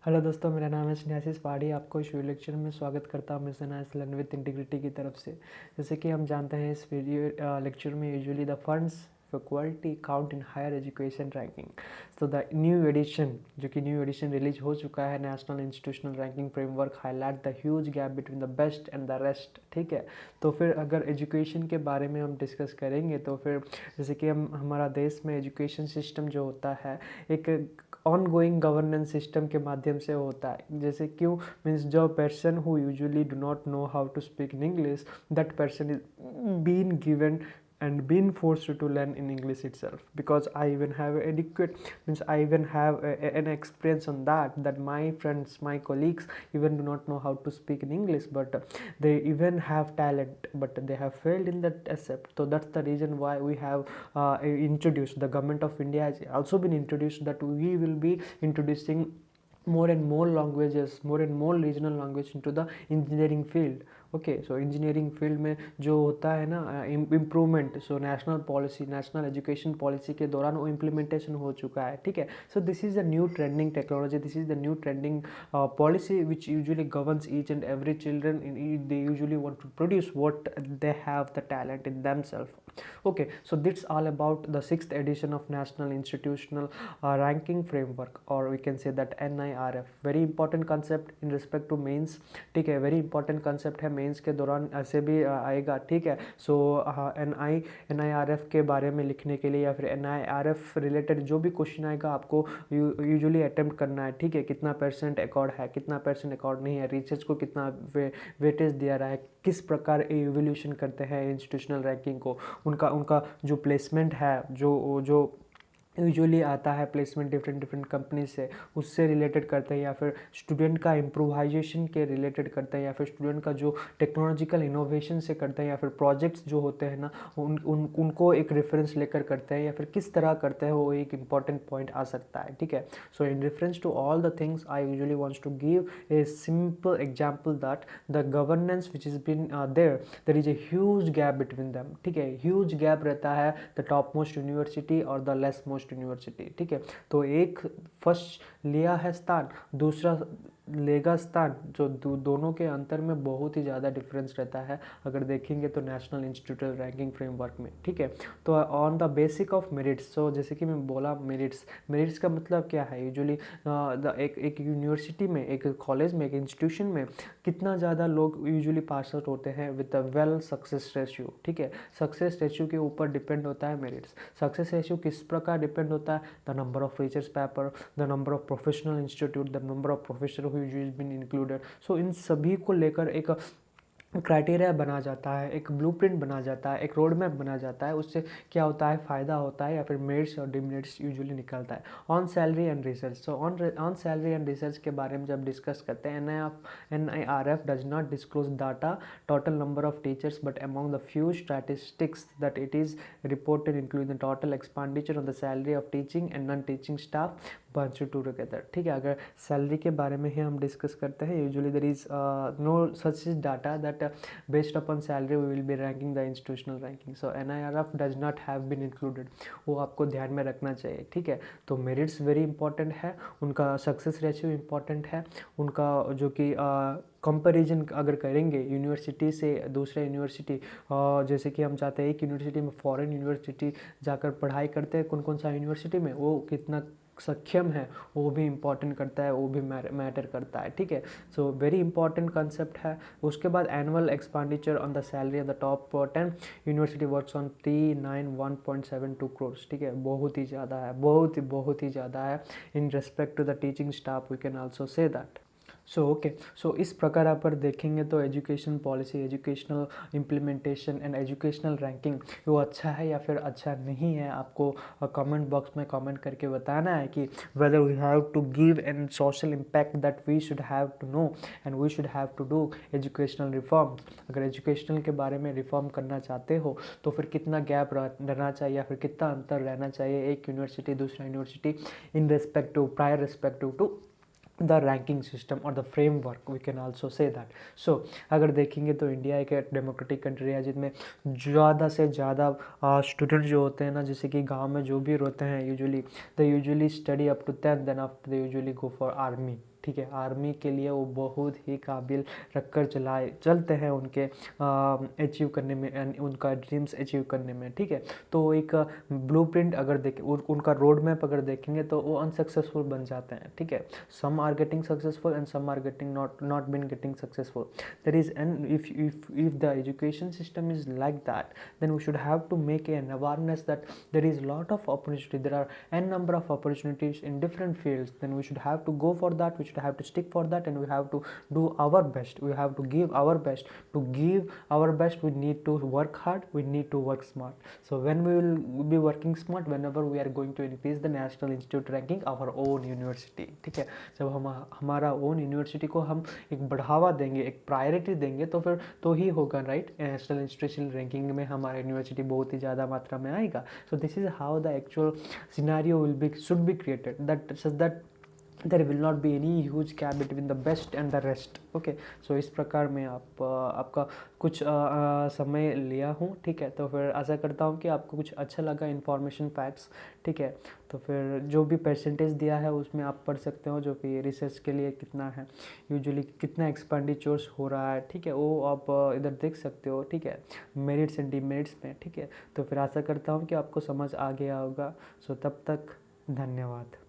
Hello दोस्तों, मेरा नाम है स्नेहाशीष पहाड़ी। आपको इस वीडियो लेक्चर में स्वागत करता हूँ mission ice learn with integrity की तरफ से। जैसे कि हम जानते हैं, इस वीडियो लेक्चर में usually the funds for quality count in higher education ranking. तो द न्यू एडिशन, जो कि न्यू एडिशन रिलीज हो चुका है, national institutional ranking framework highlight the huge gap between the best and the rest. ठीक है, तो फिर अगर एजुकेशन के बारे में हम डिस्कस करेंगे तो फिर जैसे कि हमारा देश में एजुकेशन सिस्टम जो होता है, एक ऑन गोइंग गवर्नेंस सिस्टम के माध्यम से होता है। जैसे क्यों मीन्स जो person who usually do not know how to speak in English, that person is been given and been forced to learn in English itself, because I even have adequate means I even have an experience on that my friends, my colleagues even do not know how to speak in English, but they even have talent, but they have failed in that aspect. So that's the reason why we have introduced, the government of India has also been introduced, that we will be introducing more and more languages, more and more regional language into the engineering field. Okay, so engineering field में जो होता है ना improvement, so national policy, national education policy के दौरान वो implementation हो चुका है। ठीक है, so this is the new trending technology, this is the new trending policy which usually governs each and every children in they usually want to produce what they have the talent in themselves. Okay, so this all about the 6th edition of National Institutional Ranking Framework, or we can say that NIRF. very important concept in respect to mains. ठीक है, very important concept है, mains के दौरान ऐसे भी आएगा। ठीक है, सो NIRF के बारे में लिखने के लिए या फिर NIRF रिलेटेड जो भी क्वेश्चन आएगा आपको यूजुअली अटेम्प्ट करना है। ठीक है, कितना परसेंट अकॉर्ड है, कितना परसेंट अकॉर्ड नहीं है, रिसर्च को कितना वेटेज दिया रहा है, किस प्रकार एवोल्यूशन करते हैं इंस्टीट्यूशनल रैंकिंग को, उनका उनका जो प्लेसमेंट है, जो जो यूजुअली आता है प्लेसमेंट डिफरेंट डिफरेंट कंपनी से, उससे रिलेटेड करते हैं, या फिर स्टूडेंट का इम्प्रोवाइजेशन के रिलेटेड करते हैं, या फिर स्टूडेंट का जो टेक्नोलॉजिकल इनोवेशन से करते हैं, या फिर प्रोजेक्ट्स जो होते हैं ना उनको एक रेफरेंस लेकर करते हैं, या फिर किस तरह करते हैं, वो एक इंपॉर्टेंट पॉइंट आ सकता है। ठीक है, so in reference to all the things I usually wants to give a simple example that the governance which is been there is a huge gap between them. ठीक है, ह्यूज गैप रहता है the top most university और the less most university. ठीक है, तो एक first लिया है स्थान, दूसरा लेगा स्थान, जो दोनों के अंतर में बहुत ही ज़्यादा डिफरेंस रहता है अगर देखेंगे तो नेशनल इंस्टीट्यूशनल रैंकिंग फ्रेमवर्क में। ठीक है, तो on the basic of merits, so जैसे कि मैं बोला मेरिट्स का मतलब क्या है, यूजुअली एक यूनिवर्सिटी में, एक कॉलेज में, एक इंस्टीट्यूशन में कितना ज़्यादा लोग यूजुअली पास आउट होते हैं with a well success ratio. ठीक है, सक्सेस रेशियो के ऊपर डिपेंड होता है मेरिट्स। सक्सेस रेशियो किस प्रकार डिपेंड होता है, the number of research paper, the number of professional institute, the number of professor who is been included. So इन सभी को लेकर एक क्राइटेरिया बना जाता है, एक ब्लूप्रिंट बना जाता है, एक रोड मैप बना जाता है। उससे क्या होता है, फ़ायदा होता है या फिर मेरिट्स और डिमेरिट्स यूजुअली निकलता है। On salary and research, so on salary and research के बारे में जब डिस्कस करते हैं, NIRF does not disclose data total number of teachers, but among the few statistics that it is reported include the total expenditure on the salary of teaching and non teaching staff bunch to together. ठीक है, अगर salary के बारे में ही हम discuss करते हैं, usually there is no such data that based upon salary we will be ranking the institutional ranking. So NIRF does not have been included, वो आपको ध्यान में रखना चाहिए। ठीक है, तो मेरिट्स वेरी इंपॉर्टेंट है, उनका सक्सेस रेशियो इंपॉर्टेंट है, उनका जो कि कंपैरिजन अगर करेंगे यूनिवर्सिटी से दूसरे यूनिवर्सिटी, जैसे कि हम चाहते हैं एक यूनिवर्सिटी में फॉरेन यूनिवर्सिटी जाकर पढ़ाई करते हैं, कौन कौन सा यूनिवर्सिटी में वो कितना सक्षम है, वो भी इम्पॉर्टेंट करता है, वो भी मैटर करता है। ठीक है, सो वेरी इंपॉर्टेंट कंसेप्ट है। उसके बाद annual expenditure on the salary of the top 10 university works on 391.72 crore. ठीक है, बहुत ही ज़्यादा है, बहुत ही ज़्यादा है in respect to the teaching staff, we can also say that. So इस प्रकार आप पर देखेंगे तो education policy, educational implementation and educational ranking, वो अच्छा है या फिर अच्छा नहीं है, आपको कमेंट बॉक्स में कमेंट करके बताना है कि whether we have to give an social impact that we should have to know and we should have to do educational reform. अगर एजुकेशनल के बारे में रिफॉर्म करना चाहते हो तो फिर कितना गैप रहना चाहिए या फिर कितना अंतर रहना चाहिए एक यूनिवर्सिटी दूसरा university in respective prior respective to the ranking system और the framework, we can also say that. So अगर देखेंगे तो इंडिया एक डेमोक्रेटिक कंट्री है जिसमें ज़्यादा से ज़्यादा स्टूडेंट जो होते हैं ना, जैसे कि गांव में जो भी रहते हैं usually, they usually study up to 10th, then after they usually go for army. ठीक है, आर्मी के लिए वो बहुत ही काबिल रखकर चलते हैं उनके अचीव करने में and उनका ड्रीम्स अचीव करने में। ठीक है, तो एक ब्लूप्रिंट अगर देखें, उनका रोड मैप अगर देखेंगे तो वो अनसक्सेसफुल बन जाते हैं। ठीक है, some are getting successful and some are getting not been getting successful. There is, and if the education system is like that, then we should have to make an awareness that there is lot of opportunity, there are n number of opportunities in different fields. Then we should have to go for that, we should have to stick for that, and we have to do our best, we have to give our best. To give our best, we need to work hard, we need to work smart. So when we will be working smart, whenever we are going to increase the national institute ranking, our own university, ठीक है, जब हम हमारा own university को हम एक बढ़ावा देंगे, एक प्रायोरिटी देंगे, तो फिर तो ही होगा, राइट, नेशनल इंस्टीट्यूशनल रैंकिंग में हमारा यूनिवर्सिटी बहुत ही ज़्यादा मात्रा में आएगा। So this is how the actual scenario will be should be created, that such that there will not be any huge gap between the best and the rest. Okay, so इस प्रकार मैं आपका कुछ समय लिया हूँ। ठीक है, तो फिर आशा करता हूँ कि आपको कुछ अच्छा लगा, इन्फॉर्मेशन फैक्ट्स। ठीक है, तो फिर जो भी परसेंटेज दिया है उसमें आप पढ़ सकते हो, जो कि रिसर्च के लिए कितना है, यूजुअली कितना एक्सपेंडिचर्स हो रहा है। ठीक है, वो आप इधर देख सकते हो। ठीक है, मेरिट्स एंड डिमेरिट्स में। ठीक है, तो फिर आशा करता हूँ कि आपको समझ आ गया होगा। सो तब तक धन्यवाद।